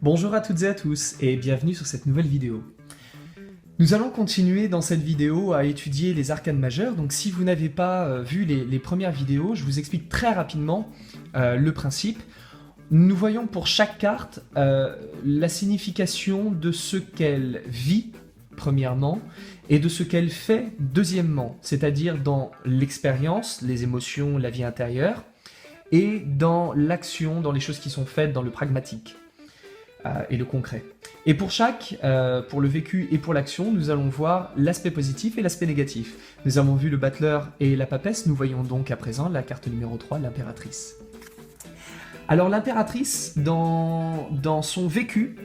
Bonjour à toutes et à tous et bienvenue sur cette nouvelle vidéo. Nous allons continuer dans cette vidéo à étudier les arcanes majeures, donc si vous n'avez pas vu les premières vidéos, je vous explique très rapidement le principe. Nous voyons pour chaque carte la signification de ce qu'elle vit, premièrement, et de ce qu'elle fait, deuxièmement, c'est-à-dire dans l'expérience, les émotions, la vie intérieure, et dans l'action, dans les choses qui sont faites, dans le pragmatique. Et le concret. Et pour chaque, pour le vécu et pour l'action, nous allons voir l'aspect positif et l'aspect négatif. Nous avons vu le battleur et la papesse, nous voyons donc à présent la carte numéro 3, l'impératrice. Alors l'impératrice, dans son vécu,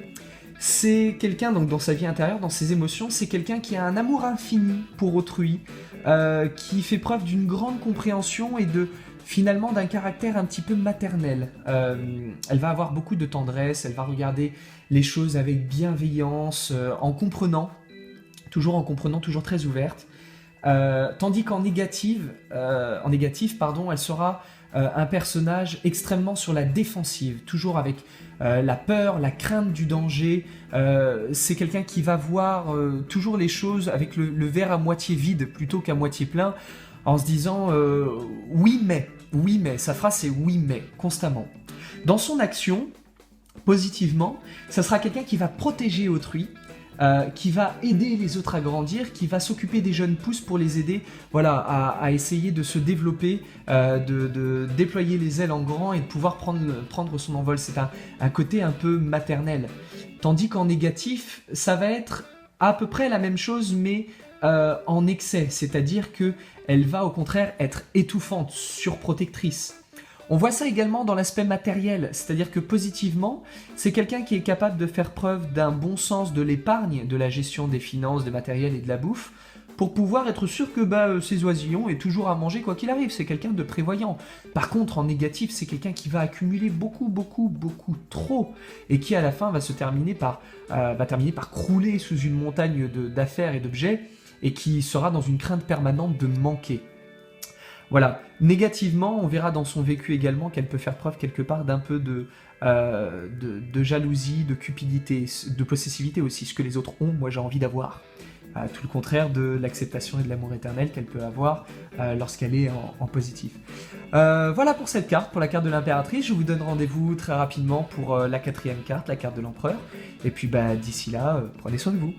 c'est quelqu'un, donc dans sa vie intérieure, dans ses émotions, c'est quelqu'un qui a un amour infini pour autrui, qui fait preuve d'une grande compréhension et finalement d'un caractère un petit peu maternel. Elle va avoir beaucoup de tendresse, elle va regarder les choses avec bienveillance, en comprenant, toujours très ouverte. Tandis qu'en négatif, elle sera un personnage extrêmement sur la défensive, toujours avec la peur, la crainte du danger. C'est quelqu'un qui va voir toujours les choses avec le verre à moitié vide plutôt qu'à moitié plein, en se disant oui mais, sa phrase c'est oui mais, constamment. Dans son action, positivement, ça sera quelqu'un qui va protéger autrui, qui va aider les autres à grandir, qui va s'occuper des jeunes pousses pour les aider, voilà, à essayer de se développer, de déployer les ailes en grand et de pouvoir prendre son envol. C'est un côté un peu maternel. Tandis qu'en négatif, ça va être à peu près la même chose, mais en excès, c'est-à-dire qu'elle va au contraire être étouffante, surprotectrice. On voit ça également dans l'aspect matériel, c'est-à-dire que positivement, c'est quelqu'un qui est capable de faire preuve d'un bon sens de l'épargne, de la gestion des finances, du matériel et de la bouffe, pour pouvoir être sûr que ses oisillons aient toujours à manger quoi qu'il arrive. C'est quelqu'un de prévoyant. Par contre, en négatif, c'est quelqu'un qui va accumuler beaucoup trop, et qui à la fin va terminer par crouler sous une montagne d'affaires et d'objets, et qui sera dans une crainte permanente de manquer. Voilà. Négativement, on verra dans son vécu également qu'elle peut faire preuve quelque part d'un peu de jalousie, de cupidité, de possessivité aussi, ce que les autres ont, moi j'ai envie d'avoir. Tout le contraire de l'acceptation et de l'amour éternel qu'elle peut avoir lorsqu'elle est en positif. Voilà pour cette carte, pour la carte de l'impératrice. Je vous donne rendez-vous très rapidement pour la quatrième carte, la carte de l'empereur. Et puis d'ici là, prenez soin de vous.